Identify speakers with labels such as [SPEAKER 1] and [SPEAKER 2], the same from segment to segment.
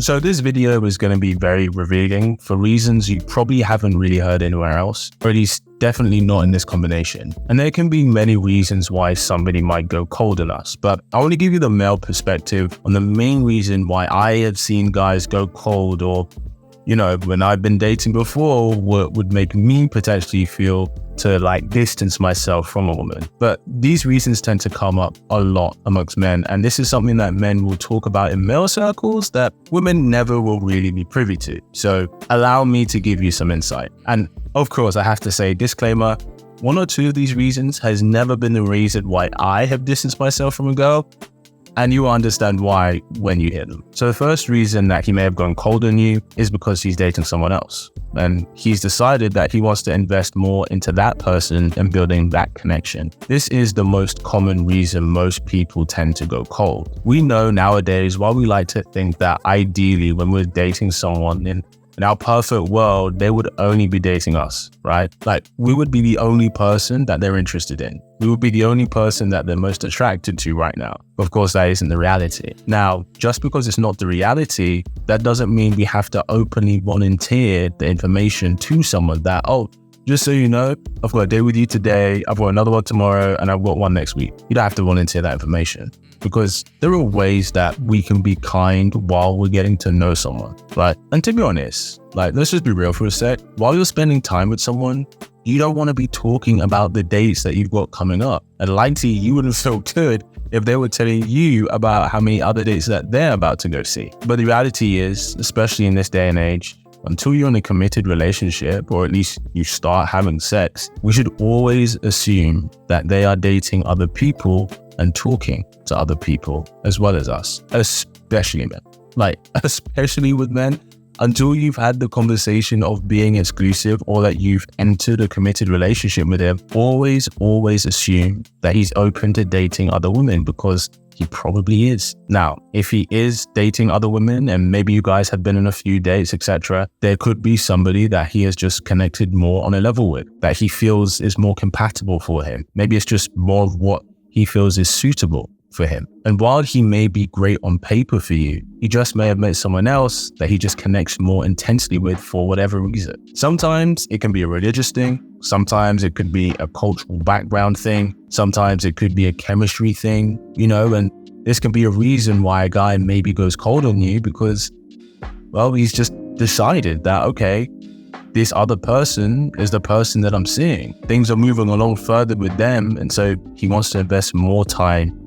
[SPEAKER 1] So this video is going to be very revealing for reasons you probably haven't really heard anywhere else, or at least definitely not in this combination. And there can be many reasons why somebody might go cold on us, but I want to give you the male perspective on the main reason why I have seen guys go cold, or, you know, when I've been dating before, what would make me potentially feel to like distance myself from a woman. But these reasons tend to come up a lot amongst men, and this is something that men will talk about in male circles that women never will really be privy to. So allow me to give you some insight. And of course, I have to say, disclaimer, one or two of these reasons has never been the reason why I have distanced myself from a girl, and you will understand why when you hear them. So the first reason that he may have gone cold on you is because he's dating someone else. And he's decided that he wants to invest more into that person and building that connection. This is the most common reason most people tend to go cold. We know nowadays, while we like to think that ideally when we're dating someone in our perfect world, they would only be dating us, right? Like, we would be the only person that they're interested in. We would be the only person that they're most attracted to right now. Of course, that isn't the reality. Now, just because it's not the reality, that doesn't mean we have to openly volunteer the information to someone that, oh, just so you know, I've got a date with you today, I've got another one tomorrow, and I've got one next week. You don't have to volunteer that information, because there are ways that we can be kind while we're getting to know someone, right? And to be honest, like, let's just be real for a sec. While you're spending time with someone, you don't want to be talking about the dates that you've got coming up. And likely you wouldn't feel good if they were telling you about how many other dates that they're about to go see. But the reality is, especially in this day and age, until you're in a committed relationship, or at least you start having sex, we should always assume that they are dating other people and talking to other people as well as us, especially men. Like, especially with men, until you've had the conversation of being exclusive or that you've entered a committed relationship with him, always assume that he's open to dating other women, because he probably is. Now, if he is dating other women and maybe you guys have been on a few dates, etc., there could be somebody that he has just connected more on a level with, that he feels is more compatible for him. Maybe it's just more of what he feels is suitable for him. And while he may be great on paper for you, he just may have met someone else that he just connects more intensely with for whatever reason. Sometimes it can be a religious thing. Sometimes it could be a cultural background thing. Sometimes it could be a chemistry thing, you know, and this can be a reason why a guy maybe goes cold on you, because, well, he's just decided that, okay, this other person is the person that I'm seeing. Things are moving along further with them, and so he wants to invest more time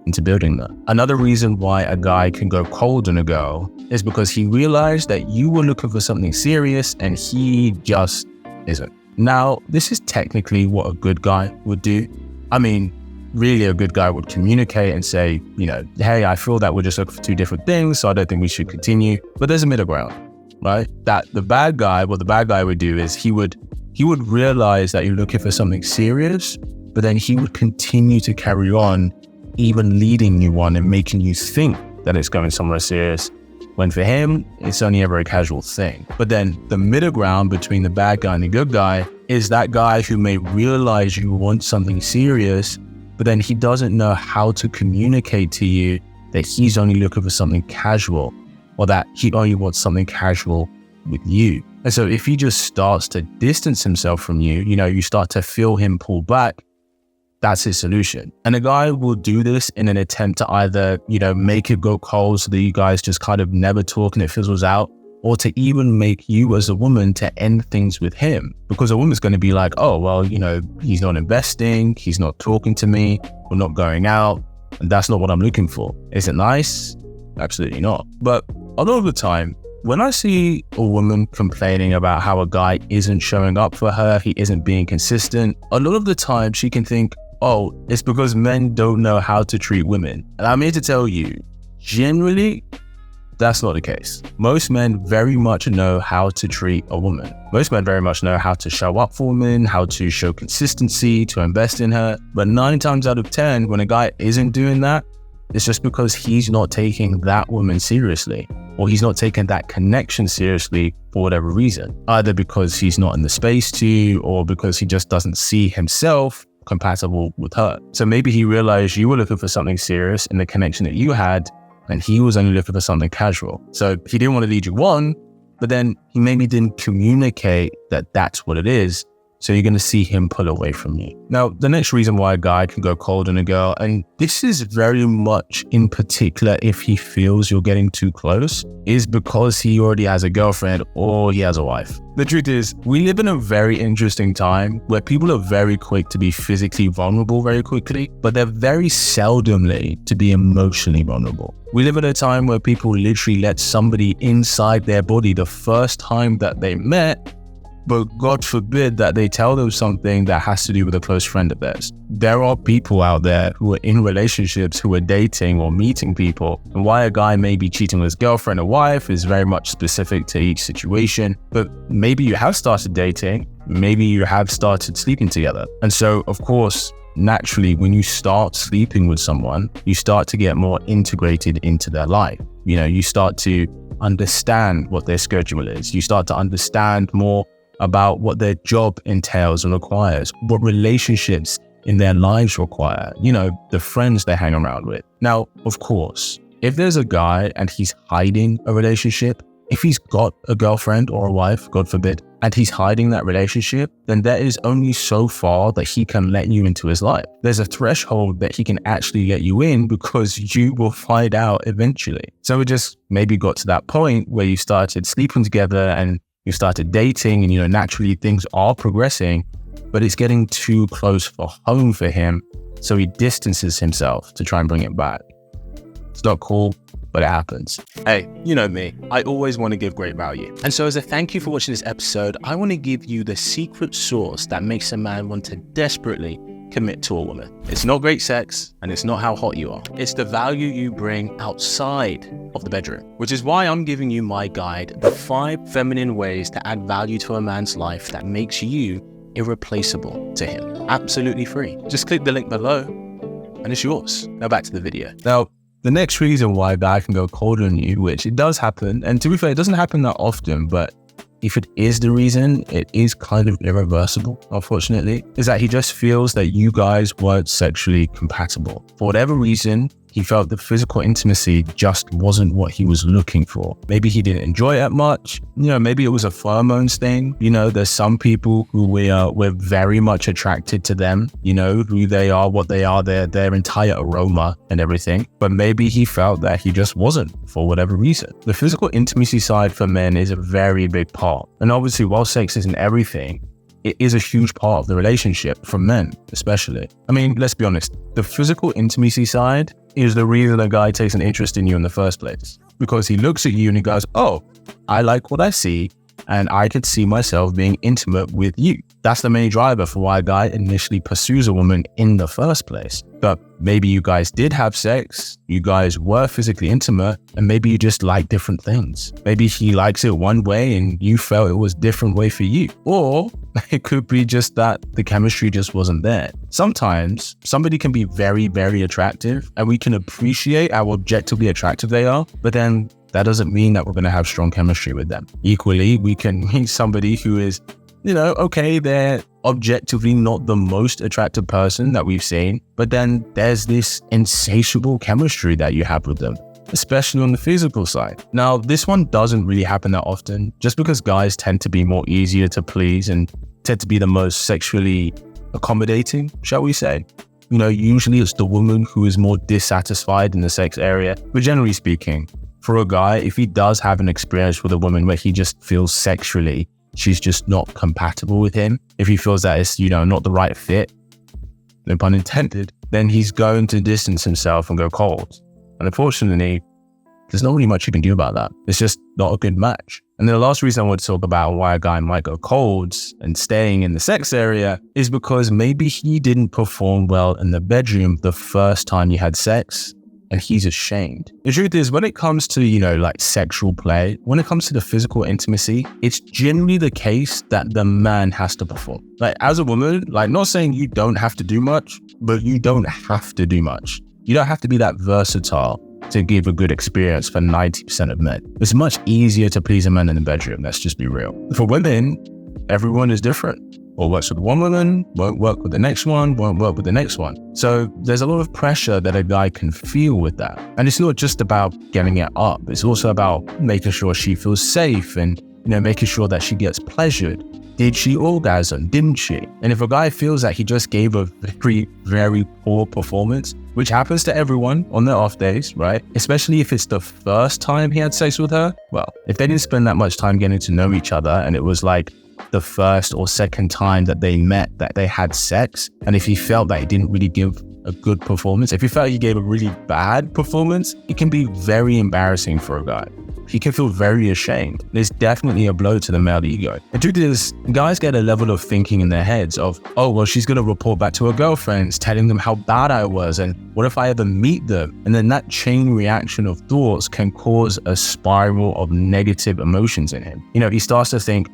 [SPEAKER 1] into building that. Another reason why a guy can go cold on a girl is because he realized that you were looking for something serious and he just isn't. Now, this is technically what a good guy would do. I mean, really, a good guy would communicate and say, you know, hey, I feel that we're just looking for two different things, so I don't think we should continue. But there's a middle ground, right? That the bad guy, what the bad guy would do is he would realize that you're looking for something serious, but then he would continue to carry on, even leading you on and making you think that it's going somewhere serious, when for him, it's only ever a casual thing. But then the middle ground between the bad guy and the good guy is that guy who may realize you want something serious, but then he doesn't know how to communicate to you that he's only looking for something casual, or that he only wants something casual with you. And so if he just starts to distance himself from you, you know, you start to feel him pull back, that's his solution. And a guy will do this in an attempt to either, you know, make it go cold so that you guys just kind of never talk and it fizzles out, or to even make you as a woman to end things with him. Because a woman's going to be like, oh, well, you know, he's not investing, he's not talking to me, we're not going out, and that's not what I'm looking for. Is it nice? Absolutely not. But a lot of the time, when I see a woman complaining about how a guy isn't showing up for her, he isn't being consistent, a lot of the time she can think, oh, it's because men don't know how to treat women. And I'm here to tell you, generally, that's not the case. Most men very much know how to treat a woman. Most men very much know how to show up for women, how to show consistency, to invest in her. But 9 times out of 10, when a guy isn't doing that, it's just because he's not taking that woman seriously, or he's not taking that connection seriously for whatever reason. Either because he's not in the space to, or because he just doesn't see himself compatible with her. So maybe he realized you were looking for something serious in the connection that you had, and he was only looking for something casual. So he didn't want to lead you on, but then he maybe didn't communicate that that's what it is. So you're going to see him pull away from you. Now, the next reason why a guy can go cold on a girl, and this is very much in particular if he feels you're getting too close, is because he already has a girlfriend or he has a wife. The truth is, we live in a very interesting time where people are very quick to be physically vulnerable very quickly, but they're very seldomly to be emotionally vulnerable. We live in a time where people literally let somebody inside their body the first time that they met, but God forbid that they tell them something that has to do with a close friend of theirs. There are people out there who are in relationships, who are dating or meeting people, and why a guy may be cheating with his girlfriend or wife is very much specific to each situation. But maybe you have started dating, maybe you have started sleeping together. And so, of course, naturally, when you start sleeping with someone, you start to get more integrated into their life. You start to understand what their schedule is. You start to understand more about what their job entails and requires, what relationships in their lives require, the friends they hang around with. Now, of course, if there's a guy and he's hiding a relationship, if he's got a girlfriend or a wife, God forbid, and he's hiding that relationship, then there is only so far that he can let you into his life. There's a threshold that he can actually let you in because you will find out eventually. So it just maybe got to that point where you started sleeping together and you started dating and, naturally things are progressing, but it's getting too close for home for him. So he distances himself to try and bring it back. It's not cool, but it happens. Hey, you know me, I always want to give great value. And so as a thank you for watching this episode, I want to give you the secret sauce that makes a man want to desperately commit to a woman. It's not great sex, and it's not how hot you are. It's the value you bring outside of the bedroom, which is why I'm giving you my guide, the 5 feminine ways to add value to a man's life that makes you irreplaceable to him. Absolutely free. Just click the link below and it's yours. Now back to the video. Now, the next reason why a guy can go cold on you, which it does happen, and to be fair, it doesn't happen that often, but if it is the reason, it is kind of irreversible, unfortunately, is that he just feels that you guys weren't sexually compatible. For whatever reason, he felt the physical intimacy just wasn't what he was looking for. Maybe he didn't enjoy it much. Maybe it was a pheromones thing. There's some people who we're very much attracted to them, who they are, what they are, their entire aroma and everything. But maybe he felt that he just wasn't for whatever reason. The physical intimacy side for men is a very big part. And obviously, while sex isn't everything, it is a huge part of the relationship for men, especially. I mean, let's be honest. The physical intimacy side is the reason a guy takes an interest in you in the first place. Because he looks at you and he goes, oh, I like what I see and I could see myself being intimate with you. That's the main driver for why a guy initially pursues a woman in the first place. But maybe you guys did have sex, you guys were physically intimate, and maybe you just like different things. Maybe he likes it one way and you felt it was a different way for you. Or it could be just that the chemistry just wasn't there. Sometimes somebody can be very, very attractive and we can appreciate how objectively attractive they are, but then that doesn't mean that we're going to have strong chemistry with them. Equally, we can meet somebody who is, okay, they're objectively not the most attractive person that we've seen, but then there's this insatiable chemistry that you have with them, especially on the physical side. Now, this one doesn't really happen that often, just because guys tend to be more easier to please and tend to be the most sexually accommodating, shall we say. Usually it's the woman who is more dissatisfied in the sex area, but generally speaking, for a guy, if he does have an experience with a woman where he just feels sexually she's just not compatible with him, if he feels that it's, not the right fit, no pun intended, then he's going to distance himself and go cold. And unfortunately, there's not really much you can do about that. It's just not a good match. And then the last reason I want to talk about why a guy might go cold and staying in the sex area is because maybe he didn't perform well in the bedroom the first time you had sex, and he's ashamed. The truth is, when it comes to, sexual play, when it comes to the physical intimacy, it's generally the case that the man has to perform. As a woman, not saying you don't have to do much, but you don't have to do much. You don't have to be that versatile to give a good experience for 90% of men. It's much easier to please a man in the bedroom, let's just be real. For women, everyone is different. or works with one woman, won't work with the next one, won't work with the next one. So there's a lot of pressure that a guy can feel with that. And it's not just about getting it up. It's also about making sure she feels safe and, making sure that she gets pleasured. Did she orgasm? Didn't she? And if a guy feels that he just gave a very, very poor performance, which happens to everyone on their off days, right? Especially if it's the first time he had sex with her. Well, if they didn't spend that much time getting to know each other and it was like the first or second time that they met that they had sex, and if he felt that he didn't really give a good performance, if he felt he gave a really bad performance, it can be very embarrassing for a guy. He can feel very ashamed. There's definitely a blow to the male ego. The truth is, guys get a level of thinking in their heads of, oh, well, she's going to report back to her girlfriends, telling them how bad I was, and what if I ever meet them? And then that chain reaction of thoughts can cause a spiral of negative emotions in him. He starts to think,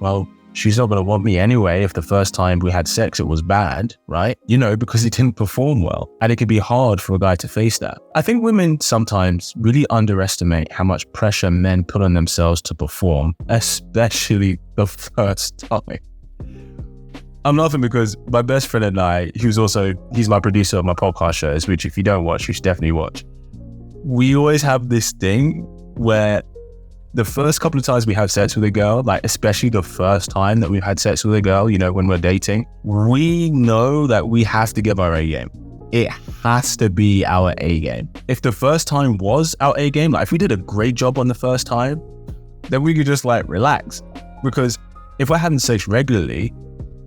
[SPEAKER 1] well, she's not going to want me anyway if the first time we had sex it was bad, right? Because he didn't perform well. And it can be hard for a guy to face that. I think women sometimes really underestimate how much pressure men put on themselves to perform, especially the first time. I'm laughing because my best friend and I, he's my producer of my podcast shows, which if you don't watch, you should definitely watch. We always have this thing where the first couple of times we have sex with a girl, like especially the first time that we've had sex with a girl, when we're dating, we know that we have to give our A game. It has to be our A game. If the first time was our A game, like if we did a great job on the first time, then we could just relax. Because if we're having sex regularly,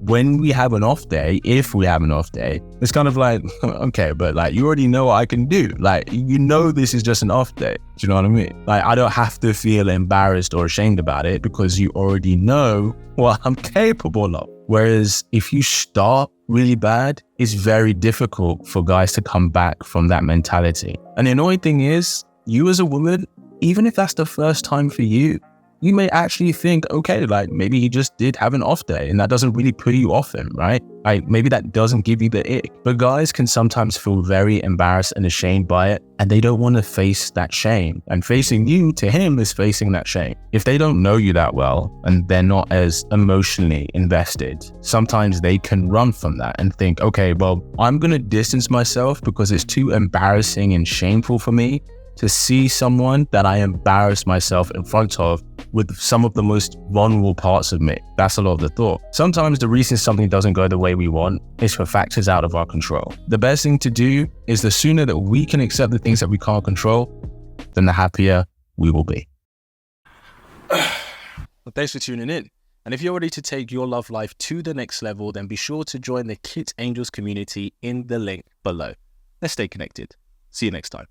[SPEAKER 1] when we have an off day, if we have an off day, it's kind of like, okay, but you already know what I can do. This is just an off day. Do you know what I mean? I don't have to feel embarrassed or ashamed about it because you already know what I'm capable of. Whereas if you start really bad, it's very difficult for guys to come back from that mentality. And the annoying thing is, you as a woman, even if that's the first time for you, you may actually think, okay, maybe he just did have an off day and that doesn't really put you off him, right? Maybe that doesn't give you the ick. But guys can sometimes feel very embarrassed and ashamed by it, and they don't want to face that shame. And facing you to him is facing that shame. If they don't know you that well and they're not as emotionally invested, sometimes they can run from that and think, okay, well, I'm going to distance myself because it's too embarrassing and shameful for me to see someone that I embarrass myself in front of with some of the most vulnerable parts of me. That's a lot of the thought. Sometimes the reason something doesn't go the way we want is for factors out of our control. The best thing to do is the sooner that we can accept the things that we can't control, then the happier we will be. Well, thanks for tuning in. And if you're ready to take your love life to the next level, then be sure to join the Kit Angels community in the link below. Let's stay connected. See you next time.